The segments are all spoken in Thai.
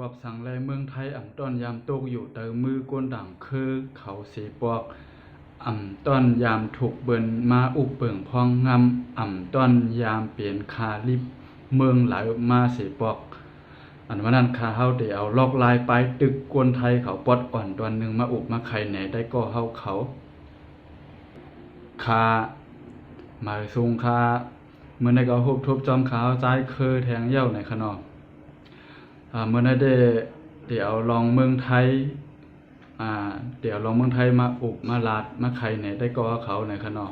กอบสังแลเมืองไทยต้อนยามตกอยู่เตอมือกวนดังคือเขาสีปอกต้อนยามถูกเบิ่นมาอุบเบิ่งพองงำต้อนยามเปลี่ยนคาลิบเมืองหลายมาสีปอกวันนั้นข้าเฮาได้เอาลอกลายไปตึกกวนไทยเขาปอดอ่อนตอนนึงมาอุบมาไข่แหน่ได้ก็เฮาเขาคามาสูงคาเมื่อได้ก็ฮุบทุบจอมขาวใจคือแทงเย้าในขนอเมื่อได้เดี๋ยวลองเมืองไทยเดี๋ยวลองเมืองไทยมาอุบมาลาดมาไข่แหน่ได้ก็เขาในขนอ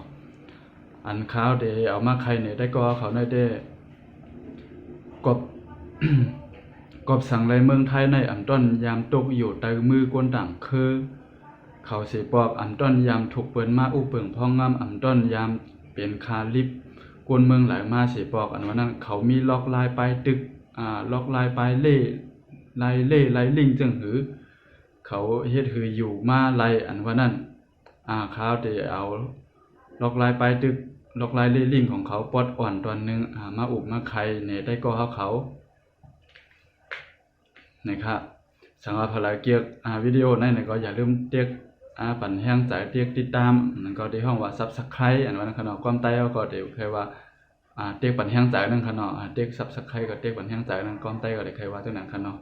อันข้าวเดี๋ยวเอามาไข่แหน่ได้ก็เขาได้กบ กบสั่งเลยเมืองไทยในต้นยามตกอยู่ใต้มือกวนต่างคือเขาสิปอกต้นยามถูกเปิ้นมาอุเปิงพองงามต้นยามเป็นคาลิบกวนเมืองหลายมาสิปอกวันนั้นเขามีล็อกลายไปตึกล็อกลายไปเล่ไล่ลิงจังหือเขาเฮ็ดหืออยู่มาไล่วันนั้นข้าวที่เอาล็อกลายไปตึกล็อกลายเล่ลิงของเขาปอดอ่อนตอนนึงมาอุบมาไข่เนี่ยได้ก็เขานะครับสังหรับภารกิจวิดีโอนั้นก็อย่าลืมเตียกปั่นแห้งใจเตียกติดตามนั่นก็ที่ห้องว่า Subscribe อันว่าขนาดความใต้ก็เดี๋ยวเคยว่าเตียกปั่นแห้งใจนั่นขนาดเตียก Subscribe ก็เตียกปั่นแห้งใจนั่นความใต้ก็ได้เคยว่าจังนั้นขนาด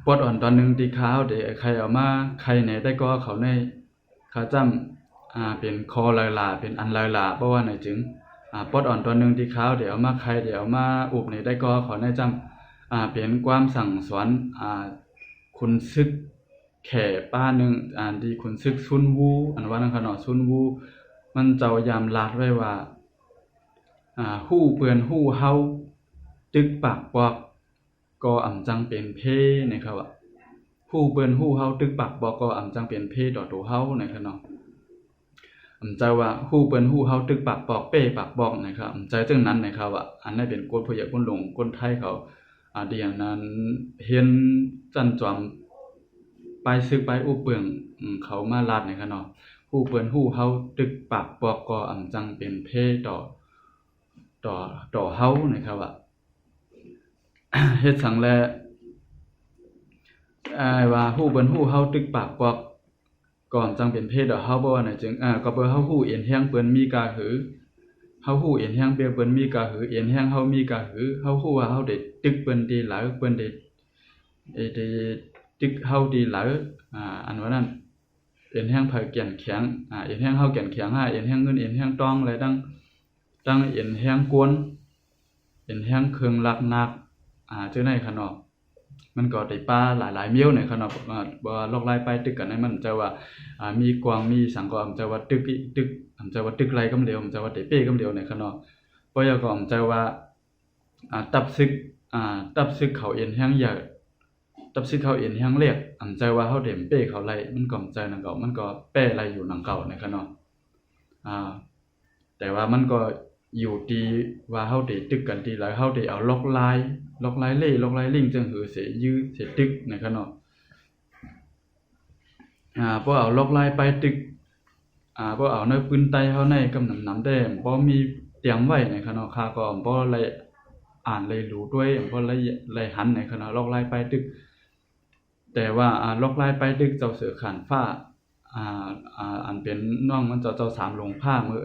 ปวดอ่อนตอนนึงที่ขาวเดี๋ยวใครเอามาใครไหนได้ก็เขาในขาจ้ำเป็นคอลายลาเป็นอันลายลาเพราะว่าไหนจึงปอดอ่อนตัวนึงที่ขาวเดี๋ยวเอามาไข่เดี๋ยวเอามาอุบนี่ได้ก็ขอได้จำเป็นความสั่งสอนคุณซึกแข่ป้านึงที่คุณซึกซุนวูอันว่านั่นขนาดซุนวูมันเจ้ายามลาดไว้ว่าฮู้เปื้อนฮู้เฮาตึกปากปอกก็จังเป็นเพนะครับฮู้เปื้อนฮู้เฮาตึกปากปอกก็จังเป็นเพต่อตัวเฮานะครับเนาะใจว่าฮู้เปิ้นฮู้เฮาตึกปากปอกเป้ปากบอกนะครับใจจังนั้นนะครับอันนั้นเป็นคนผู้ใหญ่คนหลงคนไทยเขาเดียวนั้นเห็นจันจอมไปซึกไปอุเปิงเขามาลาดนะครับเนาะฮู้เปิ้นฮู้เฮาตึกปากปอกก็จังเป็นเพต่อเฮานะครับเฮ็ดสังแลว่าฮู้เปิ้นฮู้เฮาตึกปากปอกก่อนจังเป็นเพศเฮาบ่ว่าไหนจึงก็เปิ้นเฮาฮู้เอ็นแฮงเปิ้นมีกาหือเฮาฮู้เอ็นแฮงเปิ้นมีกาหือเอ็นแฮงเฮามีกาหือเฮาฮู้ว่าเฮาได้ตึกเปิ้นดีหลายเปิ้นได้ตึกเฮาดีหลายอันว่านั้นเอ็นแฮงไผแก่นแข็งเอ็นแฮงเฮาแก่นแข็งเอ็นแฮงเงินเอ็นแฮงทองอะไรดังเอ็นแฮงกวนเอ็นแฮงเครื่องลักนักจังได๋คั่นเนาะมันก็ได้ปลาหลายๆเมี้ยวในขนาดบ่ลอกลายไปตึกกันให้มันจะว่ามีกวางมีสังก็จะว่าตึกจะว่าตึกไรกำเดียวจะว่าได้เป้กำเดียวในขนาดบ่อยก็จะว่าตับซึกเขาเอ็นแห้งใหญ่ตับซึกเขาเอ็นแห้งเรียกจะว่าเฮาเด้มเป้เขาไรมันก็ใจนั่นก็มันก็แป้ไรอยู่หนังเก่าในขนาดแต่ว่ามันก็อยู่ดีว่าเฮาได้ตึกกันดีหลายเฮาได้เอาล็อกลายเล่ล็อกลายลิงจังหือเสยื้อเสตึกนะครับเนาะบ่เอาล็อกลายไปตึกบ่เอาในปืนไตเฮาในกำนำแต้มบ่มีเตรียมไว้นะครับเนาะค่าก็บ่ไล่อ่านเลยรู้ด้วยบ่ไล่หันนะครับเนาะล็อกลายไปตึกแต่ว่าล็อกลายไปตึกเจ้าเสือขานฟ้าอันเป็นน้องมันเจ้าสามลงผ้ามือ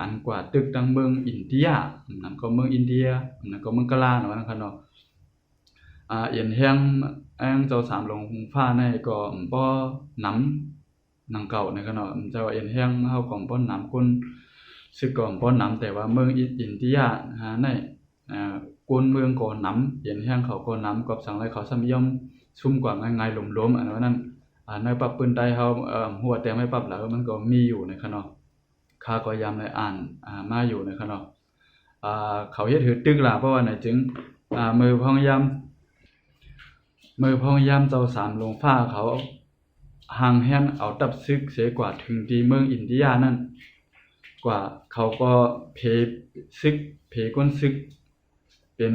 อันกว่าตึกดังเมืองอินเดียนั่นก็เมืองอินเดียนั่นก็เมืองกะลาว่าคั่นเนาะเอียนแฮงเจ้าสามลงผ้าในก็บ่นำหนังเก่าในคั่นเนาะเจ้าเอียนแฮงเฮาก็บ่นำคนซึกก็บ่นำแต่ว่าเมืองอินเดียในกวนเมืองก็นำเอียนแฮงเขาก็นำกับสังไรเขาสมิยมซุ่มกว่าง่ายๆหลมๆอันว่านั้นในปรับปืนไตเฮาหัวแต่ไม่ปรับแล้วมันก็มีอยู่ในคั่นเนาะข้าก็ยามได้อ่านมาอยู่ในคั่นเนาะเขาเฮ็ดหือตึกล่ะเพราะว่าไหนจึงมือพองยามเจ้าสามลงฟ้าเขาห่างแฮนเอาตับซึกเสียกว่าถึงที่เมืองอินเดียนั่นกว่าเขาก็เพก้นซึกเป็น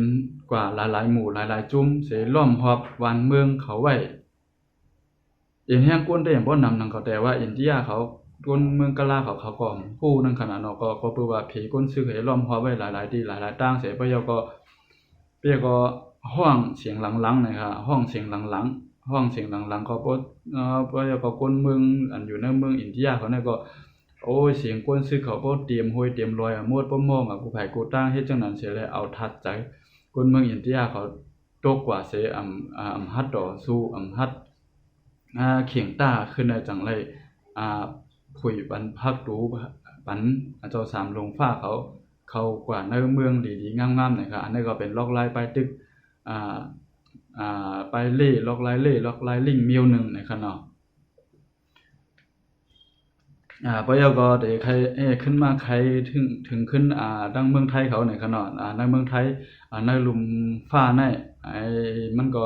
กว่าหลายๆหมู่หลายๆจุ่มเสล้อมรอบวันเมืองเขาไว้เอ็นแฮงกวนได้อย่างบ่นำนั่นก็แต่ว่าอินเดียเขากวนเมืองกะลาเขาก็ฮู้นั่นขนาดเนาะก็เปิ้นว่าผีกวนซึกให้ล้อมรอบไว้หลายๆที่หลายๆต่างเสบ่ยก็ เปียก็ห้องเสียงหลังๆนะครับห้องเสียงหลังๆห้องเสียงหลังๆก็บ่ก็คนเมืองอันอยู่ในเมืองอินเดียเขาเนี่ยก็โอ้ยเสียงกวนซึกเขาบ่เตรียมห้วยเตรียมลอยมวดบ่มองกูไผกูตั้งเฮ็ดจังนั้นเสียแล้วเอาทัดใจคนเมืองอินเดียเขาตกกว่าเสฮัดต่อสู้ฮัดเขียงต้าขึ้นได้จังไรผุยปันพักดูปันเจ้าสามลงฟ้าเขากว่าในเมืองดีๆงามๆนะครับอันนี้ก็เป็นล็อกไลไปตึกไปเล่ล็อกไลลิงเมียวหนึ่งนะครับเนาะปยก็ได้ใครขึ้นมาใครถึงขึ้นดังเมืองไทยเขานะครับเนาะในเมืองไทยในลุมฟ้าในมันก็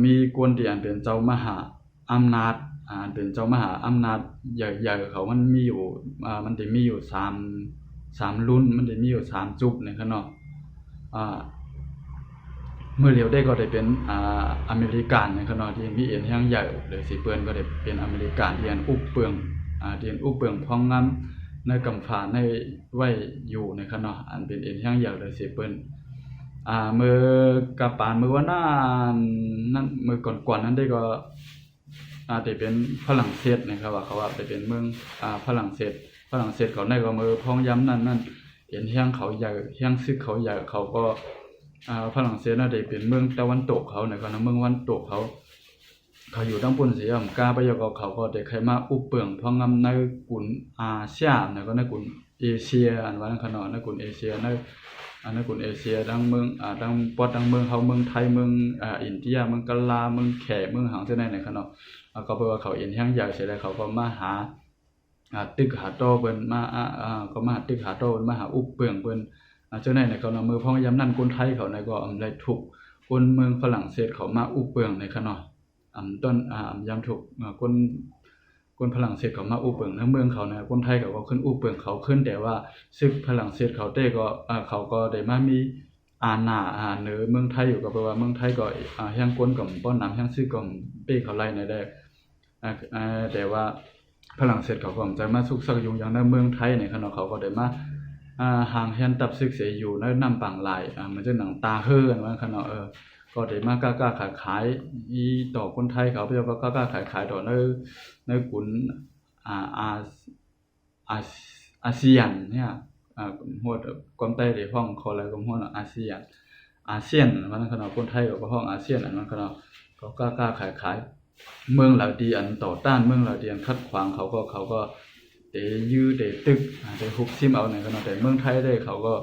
มีกวนที่อันเป็นเจ้ามหาอำนาจเป็นเจ้ามหาอำนาจใหญ่ๆเขามันมีอยู่มันสิมีอยู่3รุ่นมันสิมีอยู่3จุบนะครับเนาะเมื่อเร็วได้ก็ได้เป็นอเมริกันนะครับเนาะที่มีเอ็นแห่งใหญ่หรือสิเปิ้นก็ได้เป็นอเมริกันที่อันอุบเปลืองที่อันอุบเปลืองพองงํในกำฝาในไว้อยู่นะครับเนาะอันเป็นเอ็นแห่งใหญ่หรือสิเปิ้นมือกะปานมือว่านั้นมือก่อนๆนั้นได้ก็ได้เป็นฝรั่งเศสนะครับว่าเขาว่าได้เป็นเมืองฝรั่งเศสเขาได้ก็มือพ้องย้ำนั้นเห็นแห่งเขาใหญ่แห่งซึกเขาใหญ่เขาก็ฝรั่งเศสน่ะได้เป็นเมืองตะวันตกเขานะครับเมืองตะวันตกเขาอยู่ทางปุ่นสิกาไปยก็เขาก็ได้ใครมาอุบเปลืองพ้องงำในกุ่นอาเซียนแล้วก็ในกุ่นเอเชียอันว่านั้นขนาดในกุ่นเอเชียในกุ่นเอเชียดังเมืองดังปอดดังเมืองเฮาเมืองไทยเมืองอินเดียเมืองกะลาเมืองแขกเมืองหางจังได๋ขนาดก็แปลว่าเขาเอ็นแห่งใหญ่เสียแล้วเขาก็มาหาตึกหาโตเพิ่นมาก็มาตึกหาโตเพิ่นมาหาอุบเปลืองเพิ่นจังได๋เขานำมือพ้องยามนั้นคนไทยเขาก็ได้ถูกคนเมืองฝรั่งเศสเขามาอุบเปลืองในขนาดต้นยามถูกคนฝรั่งเศสเขามาอุบเปลืองในเมืองเขานะคนไทยเขาก็ขึ้นอุบเปลืองเขาขึ้นแต่ว่าซึกฝรั่งเศสเขาได้ก็เขาก็ได้มามีอาณาเหนือเมืองไทยอยู่ก็แปลว่าเมืองไทยก็แห่งกวนก็ป้อนน้ำแห่งซึกก็เป้เขาไล่ในได้แต่ว่าฝรั่งเศสเขาก็จะมาซุกซักอยู่อย่างในเมืองไทยในขณะเขาก็ได้มาห่างแฮนตับซึกเสยอยู่ในน้ำปังหลายมันจะหนังตาเฮือนว่าขณะก็ได้มากล้าขายอีต่อคนไทยเขาเพิ่นก็กล้าขายต่อในกุ่นอาเซียนเนี่ยฮอดความใต้ได้ห้องเขาแล้วก็ฮ้อนอาเซียนว่าขณะคนไทยก็ห้องอาเซียนอันนั้นขณะก็กล้าขายเมืองเหล่าดีอันต่อต้านเมืองเหล่าดีอันคัดขวางเขาก็ได้ยื้อได้ตึกได้ฮุบซิมเอาในขณะแต่เมืองไทยได้เขาก็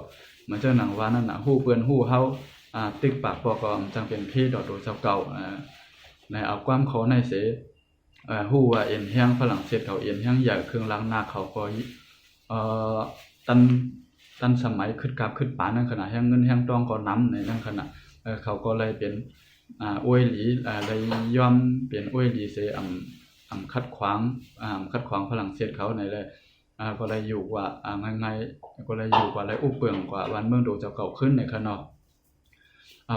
มันจะหนังว่านั่นน่ะฮู้เปิ้นฮู้เฮาตึกปากปอกจังเป็นพี่ดอกโดเจ้าเก่าในเอาความเขาในเสฮู้ว่าเอ็นแห่งฝรั่งเศสเขาเอ็นแห่งใหญ่เครื่องล้างหน้าเขาก็ตันสมัยขึ้นกราบขึ้นปานนั้นขณะแห่งเงินแห่งทองก็นำในนั้นขณะเขาก็เลยเป็นอวยหลีเลยยอมเป็นอวยหลีเสคัดขวางฝรั่งเศสเขาในเลยก็เลยอยู่ว่าง่ายๆก็เลยอยู่กว่าเลยอุบเปลืองกว่าวันเมืองโดเจ้าเก่าขึ้นในขณะ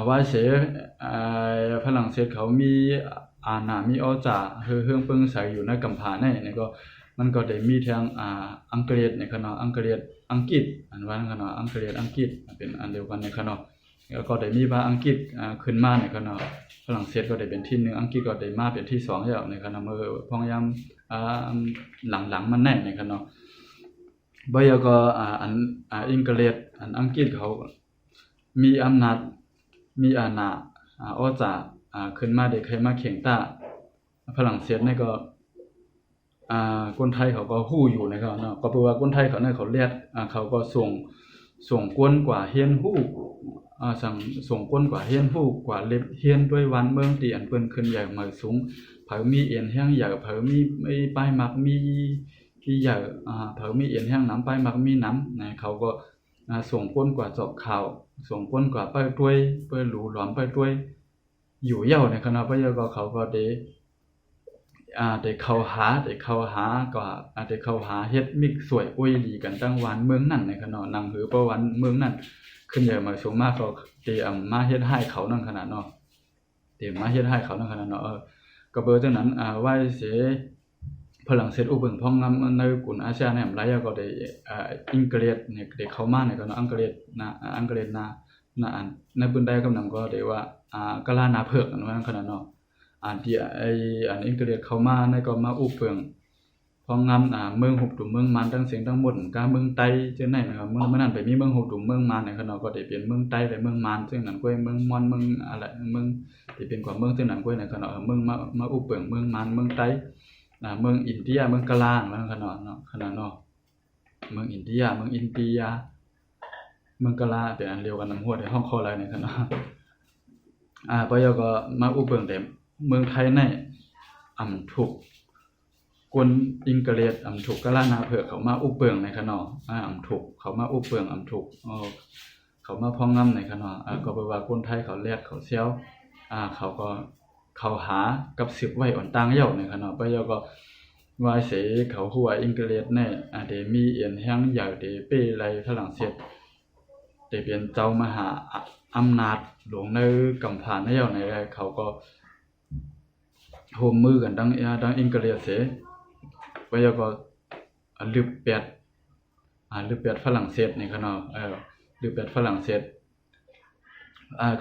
ว่าเสฝรั่งเศสเขามีมีอจาเฮืองเปิ้งใส่อยู่ในกำผาในก็มันก็ได้มีทางอังกฤษในขณะอังกฤษอันว่าขณะอังกฤษเป็นอันเดียวกันในขณะแล้วก็ได้มีว่าอังกฤษขึ้นมาในขณะฝรั่งเศสก็ได้เป็นที่1อังกฤษก็ได้มาเป็นที่2แล้วในขณะเมื่อพยายามหลังๆมันแน่ในขณะบ่ยก็อันอังกฤษอังกฤษเขามีอำนาจมีอาณาอจาขึ้นมาได้ใครมาเขียงต้าฝรั่งเศสนี่ก็คนไทยเขาก็ฮู้อยู่นะครับเนาะก็แปลว่าคนไทยเขาเขาเรียกเขาก็ส่งกวนกว่าเฮียนฮู้ส่งกวนกว่าเฮียนฮู้กว่าเล็บเฮียนด้วยวันเมืองที่อันเปิ้นขึ้นใหญ่มาสูงเผามีเอียนแห้งใหญ่เผามีป้ายมักมีที่ใหญ่เผามีเอียนแห้งน้ำป้ายมักมีน้ำนะเขาก็ส่งกวนกว่าจอบข่าวส่งกวนกว่าไปด้วยเปิ้นหรูหลอมไปด้วยอยู่เย่าในคณะพยก็เขาก็ได้เข้าหาก็ได้เข้าหาเฮ็ดมิกสวยอวยดีกันตั้งวันเมืองนั่นในขณะนางหือประวันเมืองนั่นขึ้นใหญ่มาสูงมากก็เตมาเฮ็ดให้เขานั่นขนาดเนาะมาเฮ็ดให้เขานั่นขนาดเนาะก็เบอร์จังนั้นว่าสิ ฝรั่งเศสอุเบิ่งพ้องงำในกลุ่มอาเซียนเนี่ยหลายก็ได้อังกฤษเนี่ยได้เข้ามาเนี่ยก็อังกฤษนะอังกฤษนะอันในปืนใดกำลังก็ได้ว่ากะลานาเผือกอันว่าขนาดเนาะที่อันอังกฤษเข้ามาในก็มาอุเบิ่งพ้องงำเมืองหุบตุ่มเมืองมันทั้งเสียงทั้งหมดกาเมืองไต้จังได๋นะครับเมืองนั้นไปมีเมืองหุบตุ่มเมืองมันเนี่ยขนาดก็ได้เปลี่ยนเมืองไต้และเมืองมันซึ่งนั้นก็เมืองมอนเมืองอะไรเมืองที่เป็นกว่าเมืองซึ่งนั้นก็เนี่ยขนาดเมืองมาอุเบิ่งเมืองมันเมืองไต้เมืองอินเดียเมืองกะลางแล้วขนาดเนาะเมืองอินเดียเมืองเมืองกะลาเป็นอันเดียวกันนำหัวในห้องคออะไรเนี่ยขนาดปยก็มาอุเบิ่งแต่เมืองไทยในอำถูกกวนอังกฤษอำถูกกะลานาเผือกเขามาอุเบิ่งในขนาดอำถูกเขามาอุเบิ่งอำถูกเขามาพ้องงำในขนาดก็แปลว่าคนไทยเขาแลดเขาเซี่ยวเขาก็เขาหากับศึกไว้อ่อนต่างเย่าในขณะปยก็ว่าเสเขาหัวอังกฤษในเดมีเอียนแห้งอยากเดเป้ไรฝรั่งเศสเดเป็นเจ้ามหาอำนาจหลวงในกำผานเย่าในเขาก็โฮมมือกันดังอังกฤษเสปยก็ลืบแปดฝรั่งเศสในขณะลืบแปดฝรั่งเศส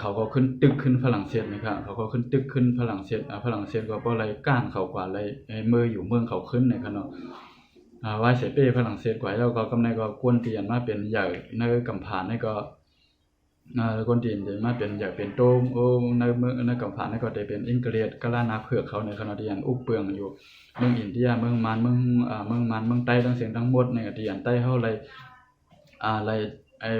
เขาก็ขึ้นตึกขึ้นฝรั่งเศสนะครับเขาก็ขึ้นตึกขึ้นฝรั่งเศสฝรั่งเศสก็บ่ไรก้านเขากว่าไรมืออยู่เมืองเขาขึ้นในขณะว่าเสเป้ฝรั่งเศสกว่าแล้วก็กำในก็กวนเตียนมาเป็นใหญ่ในกำผานนี่ก็กวนเตียนมาเป็นใหญ่เป็นโตมในเมืองในกำผานนี่ก็ได้เป็นอังกฤษกะลานาเผือกเขาในขณะที่อันอุเปืองอยู่เมืองอินเดียเมืองมันเมืองใต้ทั้งเสียงทั้งหมดในที่อันใต้เฮาไร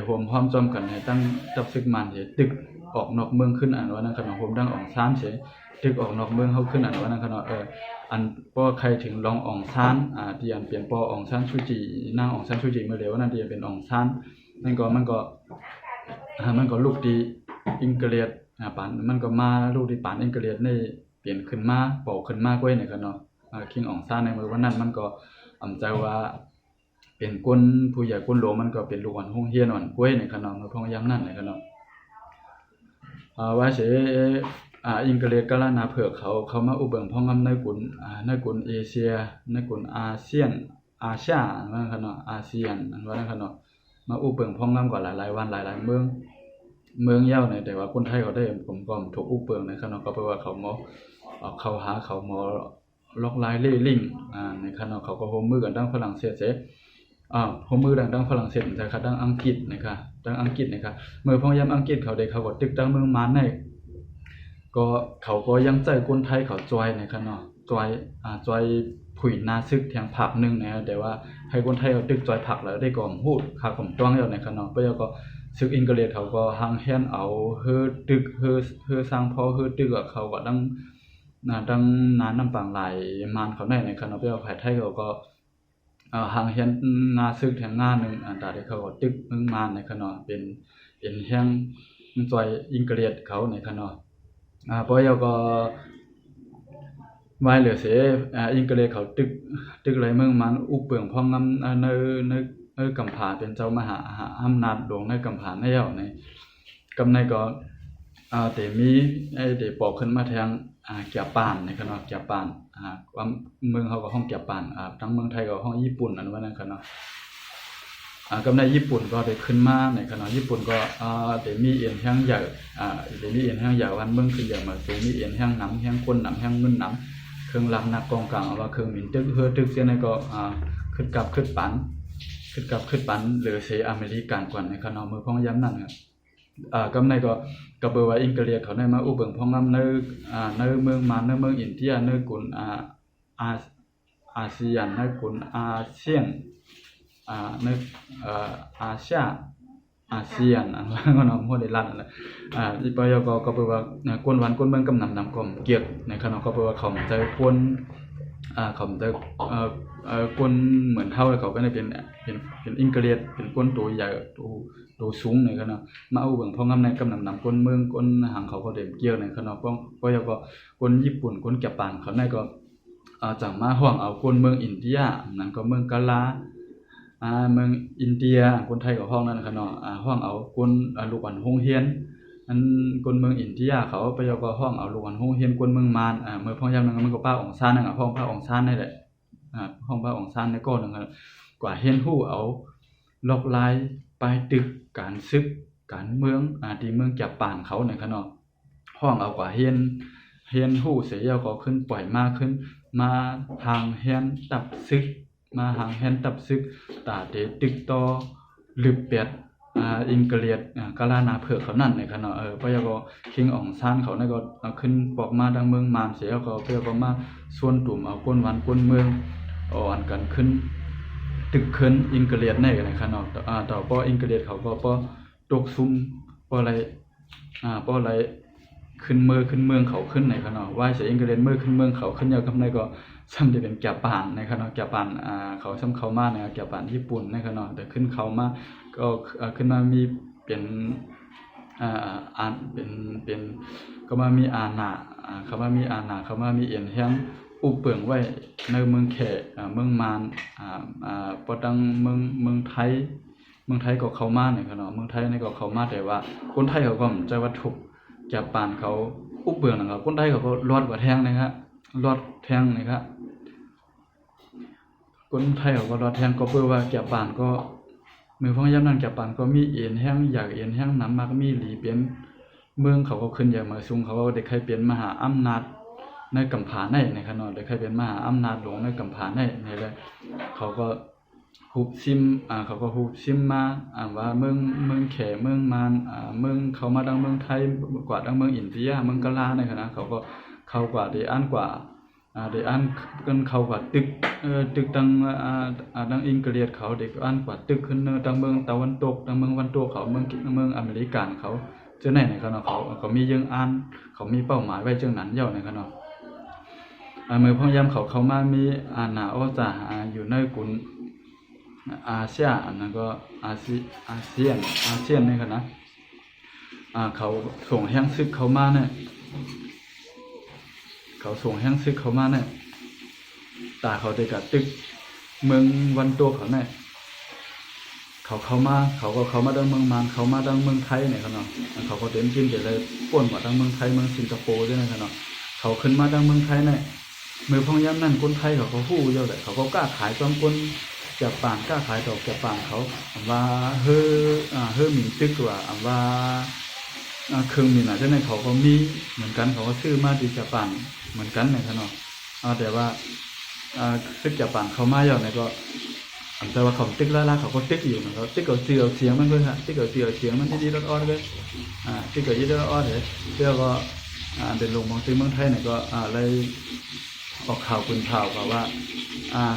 โฮมห้อมจ้อมกันให้ตั้งจับซึกมันสิตึกออกนอกเมืองขึ้นว่านั่นขนาดโฮมดังอองซานสิตึกออกนอกเมืองเฮาขึ้นว่านั่นขนาดอันบ่ใครถึงรองอองซานที่อันเปลี่ยนปอองซานซูจีนางอองซานซูจีเมื่อเร็วนั่นที่เป็นอองซานนั่นก็มันก็ลูกดีอังกฤษปานมันก็มาลูกที่ปานอังกฤษนี่เปลี่ยนขึ้นมาปอกขึ้นมากกว่านี่ก็เนาะคิงอองซานในมื้อวันนั้นมันก็ใจว่าเป็นคนผู้ใหญ่คนหลวงมันก็เป็นลูกอันโรงเรียนอ่อนกล้วยในขนมพองยามนั้นในขนมว่าเสอังกฤษกะลานาเผือกเขามาอุเบิ่งพ้องงำในกลุ่มเอเชียในกลุ่มอาเซียนอาเซียว่าขนมอาเซียนว่าขนมมาอุเบิ่งพ้องงำก่อนหลายๆวันหลายๆเมืองเย้าในแต่ว่าคนไทยเขาได้ผมก็ถูกอุเบิ่งในขนมก็แปลว่าเขาหมอล็อกไลน์เล่ลิงในขนมเขาก็โฮมมือกันทั้งฝรั่งเศสโฮมมือดังฝรั่งเศสนะครับดังอังกฤษนะครับเมื่อพยายามอังกฤษเขาก็ตึกตั้งเมืองมานในก็เขาก็ยังใจคนไทยเขาจอยนะครับเนาะจอยผุยนาซึกแทงผักนึงนะแต่ว่าให้คนไทยเขาตึกจอยผักแล้วได้ก่อมฮู้ค่าผมต้องแล้วนะครับเนาะไปแล้วก็ซึกอังกฤษเขาก็หังแฮนเอาเฮือตึกเฮือสร้างพอเฮือตึกเขาก็ดังน้ำปางไหลมานเขาได้นะครับเนาะไปเอาไผไทยเขาก็หางเฮียนนาซึกแห่งงานนึงตาได้เขาก็ตึกเมืองมานในขณะเป็นแห่งจอยอังกฤษเขาในขณะพอยก็วายเหลือเสอังกฤษเขาตึกไหลเมืองมันอุเปืองพองงำในกำผาเป็นเจ้ามหาอำนาจหลวงในกำผาในเย้าในกำในก็แต่มีได้ปอกขึ้นมาแทงเกียปานในขณะเกียปานความเมืองเขาก็ห้องเกียปานทั้งเมืองไทยก็ห้องญี่ปุ่นอันว่านั่นขณะกำในญี่ปุ่นก็ได้ขึ้นมาในขณะญี่ปุ่นก็ได้มีเอียนแห้งใหญ่ได้มีเอียนแห้งใหญ่วันเมืองขึ้นใหญ่มาสูงมีเอียนแห้งหนำแห้งคนหนำแห้งเงินหนำเครื่องลำนักกองกลางว่าเครื่องบินตึกเฮือตึกเสียในก็ขึ้นกับขึ้นปันหรือเสอเมริกันกว่าในขณะมือพ้องย้ำนั่นครับกำในก็เบอร์ว่าอังกฤษเขาได้มาอุเบิ่งพ้องงำในเมืองมันในเมืองอินเดียในกลุ่มอาเซียนในกลุ่มอาเซียนในอาเซียอันว่าก็นำหัวได้ลั่นนั่นอีปอยก็เบอร์ว่ากวนวันกวนเมืองกำนำนำกอมเกียรติในขณะก็เบอร์ว่าเขาใจกวนเขาใจกวนเหมือนเท่าเขาก็ได้เป็นอังกฤษเป็นกวนตัวใหญ่ตัวสูงในขณะมาเอาเบิ่งพ้องงำในกำนำกวนเมืองกวนหางเขาก็ได้เกี่ยวในขณะป้องก็ก็กวนญี่ปุ่นกวนญี่ปุ่นเขาในก็จังมาห้องเอากวนเมืองอินเดียนั่นก็เมืองกาลาเมืองอินเดียคนไทยก็ห้องนั่นขณะห้องเอากวนลูกอันโรงเรียนอันกวนเมืองอินเดียเขาไปก็ห้องเอาลูกอันโรงเรียนกวนเมืองมานเมื่อพ้องยามนั้นมันก็ป้าองซานนั่นห้องพระองซานนั่นแหละ ห้องพระองค์ซานในก็นั่นก็กว่าเฮียนฮู้เอาลอกลายปลายตึกการศึกการเมืองที่เมืองจับปานเขานั่นค่ะเนาะห้องเอากว่าเฮียนฮู้เสียแล้วก็ขึ้นปล่อยมาขึ้นมาทางเฮียนตับซึกมาหางเฮียนตับซึกตาเดตึกต่อลึกเปียดอิงเกลียดกะลานาเผือกเขานั่นเนี่ยค่ะเนาะเพราะก็คิงอ่องซานเขานั่นก็ขึ้นปอกมาดังเมืองมานเสียก็เพื่อก็มาส่วนตุ่มเอาก้นวันก้นเมืองอันกันขึ้นตึกขึ้นอิงเกลียดในกันค่ะเนาะต่อป้ออิงเกลียดเขาก็ป้อตกซุ่มป้ออะไรป้ออะไรขึ้นเมืองเขาขึ้นในค่ะเนาะว่าเสียอิงเกลียดเมืองขึ้นเมืองเขาขึ้นยาวกำในก็ซ้ำจะเป็นแก่ปานในค่ะเนาะแก่ปานเขาซ้ำเขามาในแก่ปานญี่ปุ่นในค่ะเนาะแต่ขึ้นเขามาก็ขึ้นมามีเป็นเป็นก็มามีอาณาเขามามีอาณาเขามามีเอียนแฮงอุเปิงไว้ในเมืองแขเมืองมานบ่ตังเมืองไทยก็เข้ามาเนี่ยครับเนาะเมืองไทยนี่ก็เข้ามาแต่ว่าคนไทยเขาก็ใจว่าถูกจับปานเขาอุเปิงนะครับคนไทยเขาก็รอดกว่าแทงนะครับรอดแทงนะครับคนไทยเขาก็รอดแทงก็เพื่อว่าจับปานก็มือพองยามนั้นจับปานก็มีเอียนแห้งอยากเอียนแห้งนำมาก็มีหลีเปลี่ยนเมืองเขาก็ขึ้นอย่างมาสูงเขาก็ได้ใครเปลี่ยนมหาอำนาจในกำผาในครับเนาะได้ใครเป็นมหาอำนาจหลวงในกำผาในนี่แหละเขาก็ฮูบซิมเขาก็ฮูบซิมมาว่าเมืองแขเมืองมานเมืองเขามาดังเมืองไทยกว่าดังเมืองอินเดียเมืองกะลาในครับนะเขาก็เข้ากว่าได้อ่านกว่าได้อ่านกันเข้ากว่าตึกดังดังอังกฤษเขาได้อ่านกว่าตึกขึ้นดังเมืองตะวันตกดังเมืองวันตกเขาเมืองอเมริกันเขาเจ้าไหนครับเนาะเขามียังอ่านเขามีเป้าหมายไว้จังนั้นเจ้านะครับเนาะมือพยายามเขามามีหนาโอจะอยู่ในกลุ่มอาเซียนนั่นก็อาเซียนนี่ครับนะเขาส่งแห้งซึกเขามาเนี่ยเขาส่งแห้งซึกเขามาเนี่ยตาเขาได้กับตึกเมืองวันตัวเขาเนี่ยเขามาดังเมืองมานเขามาดังเมืองไทยเนี่ยครับเนาะเขาก็เต็มจิ้มเดี๋ยวเลยป่นกว่าดังเมืองไทยเมืองสิงคโปร์ด้วยนะครับเนาะเขาขึ้นมาดังเมืองไทยเนี่ยมือพองย้ำนั่นคนไทยเขาฮู้เยอะเลยเขาก็กล้าขายความคนจับปานกล้าขายดอกจับปานเขาว่าเฮอหมิ่นตึกว่าว่าเครื่องมีน่ะจังได๋เขาก็มีเหมือนกันเขาก็ซื้อมาที่จับปานเหมือนกันนะครับเนาะแต่ว่าตึกจับปานเขามาแล้วเนี่ยก็แต่ว่าเขาตึกล่าเขาก็ตึกอยู่มันก็ตึกเอาเสียงมันก็ฮะตึกเอาเสียงมันดีๆรอดๆเลยตึกเอาดีๆรอดๆเลยแล้วก็เดินลงมองที่เมืองไทยเนี่ยก็เลยออกข่าวคุณข่าวว่า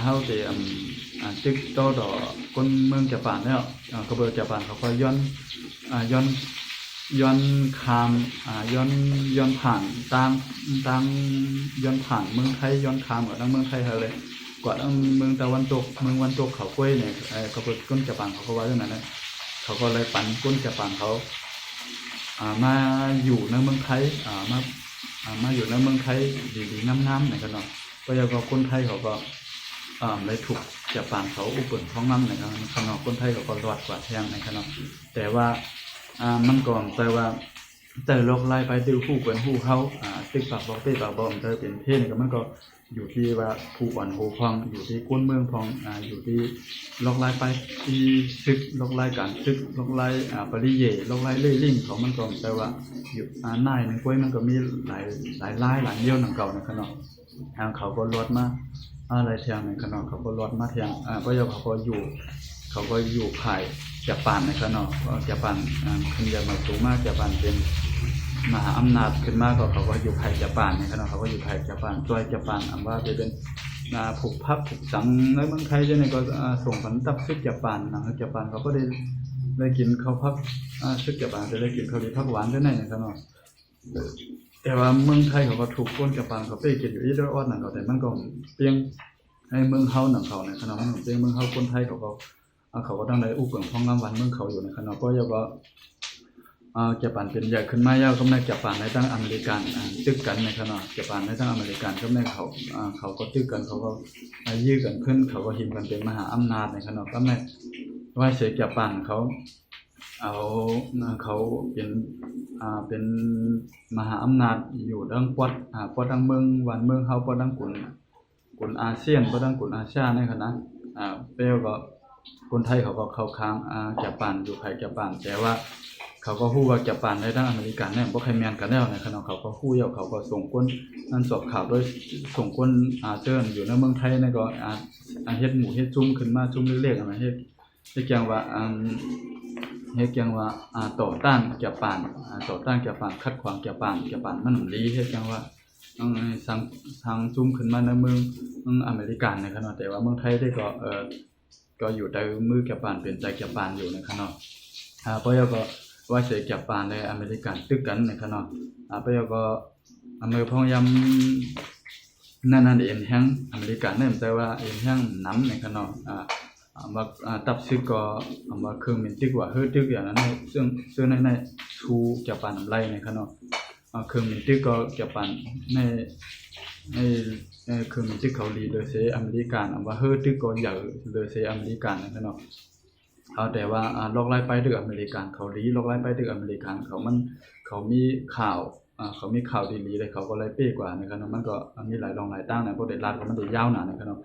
เฮาสิตึกต่อดอกคนเมืองญี่ปุ่นแล้วก็เบอร์ญี่ปุ่นเขาก็ย้อนข้ามย้อนผ่านตามย้อนผ่านเมืองไทยย้อนข้ามกับทางเมืองไทยเลยกว่าทางเมืองตะวันตกเขากล้วยเนี่ยก็เปิดก้นญี่ปุ่นเขาก็ว่าจังนั้นนะเขาก็เลยปั่นก้นญี่ปุ่นเขามาอยู่ในเมืองไทยมาอยู่ในเมืองไทยดีๆน้ำๆเนี่ยกันเนาะก็ยังก็คนไทยเขาก็เลยถูกจับปานเขาอุปเปิลท้องน้ำในขนมคนไทยเขาก็รอดกว่าแทงในขนมแต่ว่ามันก่อนแต่ว่าโลกไล่ไปติวคู่เป็นคู่เขาติ๊กปากบอกติ๊กปากบอกแต่เป็นเพศนี่ก็มันก็อยู่ที่ว่าผู้อ่อนผู้พองอยู่ที่ก้นเมืองพองอยู่ที่โลกไล่ไปที่ซึกโลกไล่การซึกโลกไล่ปริเยโลกไล่เล่ลิ่งเขามันก็แต่ว่าอยู่นายในกล้วยมันก็มีหลายเยี่ยวหนังเก่าในขนมเขาก็รอดมาอะไรแทงในขนมเขาก็รอดมาแทงก็ยังเขาก็อยู่ภายญี่ปุ่นในขนมญี่ปุ่นขึ้นยามาสูงมากญี่ปุ่นเป็นมหาอำนาจขึ้นมากก็เขาก็อยู่ภายญี่ปุ่นในขนมเขาก็อยู่ภายญี่ปุ่นตัวญี่ปุ่นว่าจะเป็นผูกพักผูกสังในเมืองไทยจะเนี่ยก็ส่งผลตับซึกญี่ปุ่นนะญี่ปุ่นเขาก็ได้กินข้าวพักซึกญี่ปุ่นจะได้กินข้าวดีพักหวานได้ในขนมแต่ว่าเมืองไทยเขาก็ถูกก้นญี่ปุ่นเขาไปกินอยู่ที่ดอดนั่นก็แต่มันก็เพียงให้เมืองเฮาหนังเขาในขนมมันเพียงเมืองเฮาคนไทยเขาก็ต้องได้อุปเปิงท้องรางวัลเมืองเขาอยู่ในขณะก็ยังว่าญี่ปุ่นเป็นใหญ่ขึ้นมายาวก็ในญี่ปุ่นในตั้งอเมริกันตึกกันในขณะญี่ปุ่นในตั้งอเมริกันก็ในเขาก็ตึกกันเขาก็ยื้อกันขึ้นเขาก็หิมกันเป็นมหาอำนาจในขณะก็ในว่าเสียญี่ปุ่นเขาเป็นมหาอำนาจอยู่ดังปอดดังเมืองวันเมืองเฮาปอดดังกุน กลุ่มอาเซียนบ่ดังกลุ่มอาเซียนในคณะเปลก็คนไทยเขาก็เข้าข้างแก่ปานอยู่ไผแก่ปานแต่ว่าเขาก็ฮู้ว่าแก่ปานได้ทั้งอเมริกันเนี่ยบ่ใครแม่นกันแล้วในคณะเขาก็ฮู้แล้วเขาก็ส่งคนนั่นสอบข่าวโดยส่งคนเจิ้นอยู่ในเมืองไทยนี่ก็เฮ็ดหมู่เฮ็ดจุ้มขึ้นมาจุ้มเล็กๆเฮ็ดเกี่ยงว่าเฮ็ดเกี่ยงว่าต่อต้านแก่ปานต่อต้านแก่ปานขัดขวางแก่ปานมันลีเฮ็ดจังว่าทางจุ้มขึ้นมาในเมืองอเมริกันในคณะแต่ว่าเมืองไทยได้ก็อยู่ใต้มือแก่ปานเป็นใจแก่ปานอยู่ในคณะเพราะก็ว่าเสแก่ปานในอเมริกันตึกกันในคณะเพราะก็อเมริพยายามนั่นเองแห่งอเมริกันเนี่ยแต่ว่าเองแห่งน้ำในคณะมาตับซึกก็มาเครื่องมินตึกว่าเฮ็ดตึกอย่างนั้นซึ่งในชูแก่ปานน้ำไหลในคณะเครื่องมินตึกก็แก่ปานในเครื่องมินตึกเกาหลีโดยเสอเมริกันว่าเฮ็ดตึกก็ใหญ่โดยเสอเมริกันในคณะแต่ว่าลอกไล่ไปตึกอเมริกันเกาหลีลอกไล่ไปตึกอเมริกันเขามีข่าวดีๆเลยเขาก็เลยเป้กว่าในคณะมันก็มีหลายรองหลายตั้งนะเพราะได้รัดก็มันได้ยาวหนาในคณะ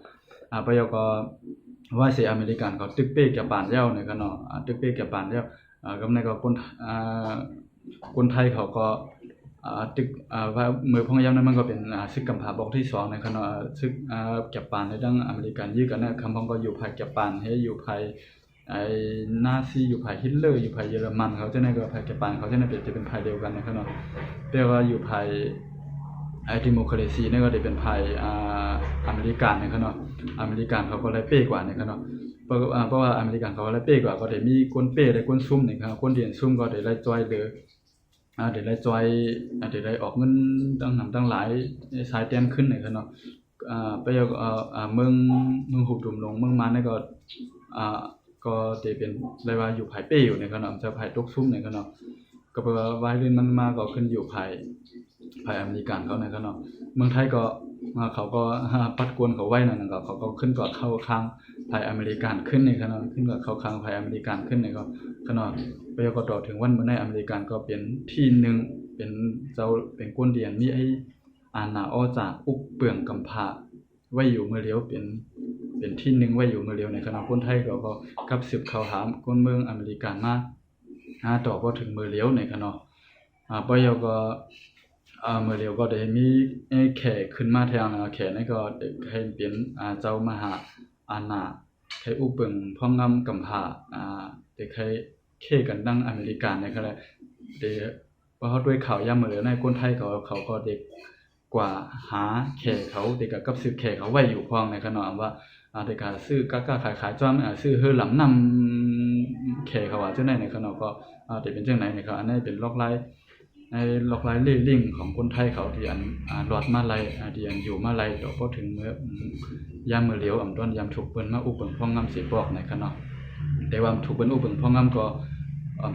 ไปก็ว่าเสอเมริกันเขาตึกเป้แก่ปานแล้วในคณะตึกเป้แก่ปานแล้วก็ในก็คนไทยเขาก็ตึกว่ามือพงยามนั้นมันก็เป็นซึกกำพร้าบอกที่2ในคณะซึกแก่ปานในดังอเมริกันยื้อกันนะคำพงก็อยู่ภายแก่ปานเฮอยู่ภายนาซีอยู่ภายฮิตเลอร์อยู่ภายเยอรมันเขาจะในก็ภายแก่ปานเขาจะในจะเป็นภายเดียวกันในคณะแต่ว่าอยู่ภายดิโมคราซีนี่ก็ได้เป็นภายอเมริกันในคณะอเมริกันเขาก็เลยเป้กว่าในคณะเพราะว่าอเมริกันเขาก็เลยเป้กว่าก็ได้มีคนเป้ได้คนซุ่มนี่ครับคนเรียนซุ่มก็ได้ไล่จอยเด้อเดี๋ยวได้จอยเดี๋ยวได้ออกเงินตั้งหลายสายแต้มขึ้นนี่ครับเนาะไปเมืองหุบดุมลงเมืองมันนี่ก็จะเป็นเรียกว่าอยู่ภายเป้อยู่ในครับเนาะจะภายตกซุ่มนี่ครับเนาะก็แปลว่าวัยรุ่นมันมาก็ขึ้นอยู่ภายอเมริกันเขาในครับเนาะเมืองไทยก็เขาก็ปัดกวนเขาไว้นั่นก็เขาก็ขึ้นก็เข้าข้างภายอเมริกันขึ้นนี่ครับเนาะขึ้นก็เข้าข้างภายอเมริกันขึ้นนี่ก็ครับเนาะไปก็ต่อถึงวันเมื่อในอเมริกันก็เป็นที่นึงเป็นเจ้าเป็นก้นเดียนมีไอ้หน้าอ้อจากอุกเปลืองกำพร้าไว้อยู่เมื่อเลียวเป็นที่นึงไว้อยู่เมื่อเลียวในคณะคนไทยก็กับสืบเข้าหาคนเมืองอเมริกันมาต่อก็ถึงเมื่อเลียวในคณะไปก็เมื่อเลียวก็ได้มีแขกขึ้นมาแทนแขกนี่ก็ให้เป็นเจ้ามหานาให้อุกเปลืองพ่องงำกำพร้าเด็กให้เคกันดังอเมริกันในครับเดี๋ยวเพราะด้วยข่าวยามมื้อในคนไทยเขาก็เด็กกว่าหาแขกเขาเด็กกับซื้อแขกเขาไว้อยู่พร้อมในขณะว่าเด็กก็ซื้อกะขายจ้อมซื้อเฮือหลำนำแขกเขาว่าจังได๋ในขณะก็ได้เป็นจังได๋นี่ครับอันนี้เป็นล็อกไลน์เล่ลิ่งของคนไทยเขาที่รอดมาไลที่อยู่มาไลต่อพอถึงมื้อยามมื้อเหลียวต้นยามถูกเปิ้นมาอุปเปิงพ่องงำสิบอกในขณะแต่ว่าถูกเปิ้นอุปเปิงพ่องงำก็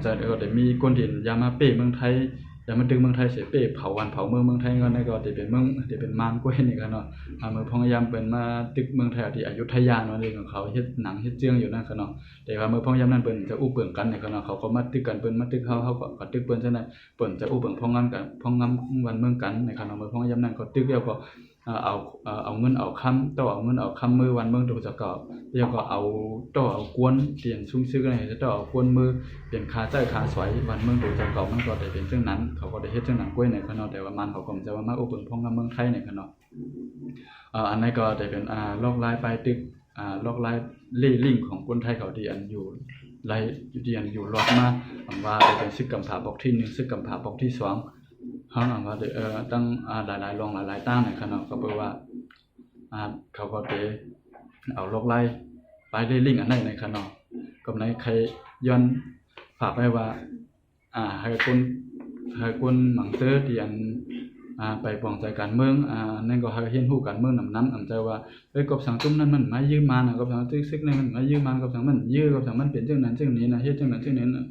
จะก็ได้มีคนที่ยามมาเป้เมืองไทยยามมาดึงเมืองไทยเสิเป้เผาวันเผาเมืองไทยก็ได้ก็ได้เป็นมารกวยนี่กันเนาะมื้อพยายามเป็นมาตึกเมืองไทยที่อยุธยาเนาะเรื่องของเขาเฮ็ดหนังเฮ็ดเจืองอยู่นั่นคั่นเนาะแต่ว่ามื้อพยายามนั้นเปิ้นจะอุปเปิงกันนี่คั่นเนาะเขาก็มาตึกกันเปิ้นมาตึกเขาก็ตึกเปิ้นจังได๋เปิ้นจะอุปเปิงพ่องงำกันพ่องงำวันเมืองกันนี่คั่นเนาะมื้อพยายามนั้นก็ตึกแล้วก็เอาเงินเอาคำต่อเอาเงินเอาคำมือวันเมืองดูจะก็แล้วก็เอาต่อเอากวนเปลี่ยนซุ่มซื้อกันให้ต่อเอากวนมือเปลี่ยนค่าจ่ายค่าสวยวันเมืองดูจะก็มันก็ได้เป็นจังนั้นเขาก็ได้เฮ็ดจังนั้นกล้วยในคั่นเนาะแต่ว่ามันเขาก็จะว่ามาอุปเปิงพ่องงำเมืองไทยนี่คั่นเนาะอันนั้นก็ได้เป็นลอกลายไปตึกลอกลายเล่ลิ่งของคนไทยเขาที่อยู่ไลที่อยู่รอดมาว่าได้เป็นซึกกำพร้าบอกที่1ซึกกำพร้าบอกที่2เฮาว่าตั้งหลายๆรองหลายๆตั้งในคั่นเนาะก็แปลว่าเขาก็ไปเอาลอกไล่ไปเล่ลิ่งอันนั้นในคั่นเนาะกับในใครย้อนฝากไว้ว่าให้คนหมังเตอที่ไปป้องใจการเมืองนั่นก็ให้เรียนรู้การเมืองนำใจว่ากับสังคมนั้นมันมายืมมากับสังซึกๆนั้นมันมายืมมากับสังมันยื้อกับสังมันเป็นจังนั้นจังนี้นะเฮ็ดจังนั้นจังนี้น่ะ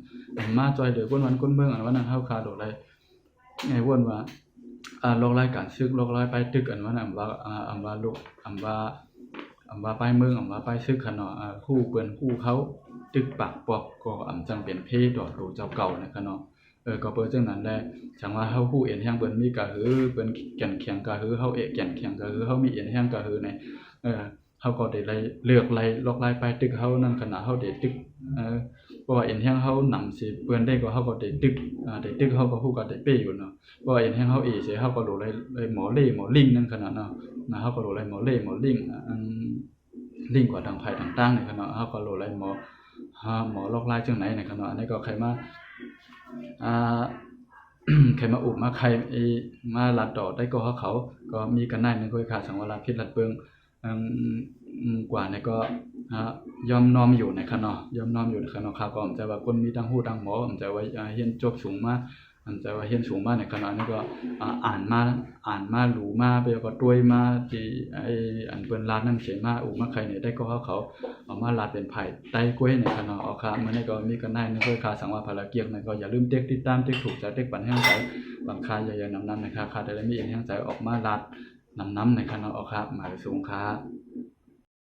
มาจอยเด้อคนวันคนเมืองว่านั้นเฮาคาดอกได้ไงวนว่าลอกรายการซึกลอกรายไปตึกอันว่าว่าลูกว่าไปเมืองว่าไปซึกคั่นเนาะคู่เปิ้นคู่เขาตึกปากปอกก็จังเป็นเพต่อรูเจ้าเก่านะคั่นเนาะ ก็เปิ้นจังนั้นแหละจังว่าเฮาฮู้เอ็นแฮงเปิ้นมีก็คือเปิ้นแก่นแข็งก็คือเฮาแก่นแข็งก็คือเฮามีเอ็นแฮงก็คือในเฮาก็ได้ไล่เลือกไล่ลอกไล่ไปตึกเฮานั่นขณะเฮาได้ตึกเพราะว่าเอ็นแฮงเฮานำสิเปิ้นได้ก็เฮาก็ได้ตึกได้ตึกเฮาก็ฮู้ก็ได้เป้อยู่เนาะเพราะว่าเอ็นแฮงเฮาสิเฮาก็รู้ไล่หมอเล่หมอลิงนั่นขนาดเนาะเฮาก็รู้ไล่หมอเล่หมอลิงลิงกว่าทางไผต่างๆในขณะเฮาก็รู้ไล่หมอลอกไล่จังไหนในขณะอันนี้ก็ใครมาใครมาอุบมาใครมาลัดดอกได้ก็เขาก็มีกันได้นึงก็ขาดสังวรพิษลัดเบิงกว่าเนี่ยก็ยอมน้อมอยู่ในคณะยอมน้อมอยู่ในคณะครับก็ผมจะว่าคนมีทั้งฮู้ทั้งหมอผมจะว่าเฮียนจบสูงมาผมจะว่าเฮียนสูงมาในคณะนี้ก็อ่านมารู้มาไปก็ต้วยมาที่อันเปิ้นลาดนั่นเขียนมาอุบมาใครเนี่ยได้ก็เขาเอามาลาดเป็นไผ่ไต้กล้วยในคณะเอาครับมื้อนี้ก็มีกันได้นึงก็ขาดสังวรภารกิจนั้นก็อย่าลืมติดตามถูกใจปันแห่งใจบางคาอย่าๆนำนะครับค่ะได้มีแห่งใจออกมาลาดนำในคณะเอาครับหมายสูงครับ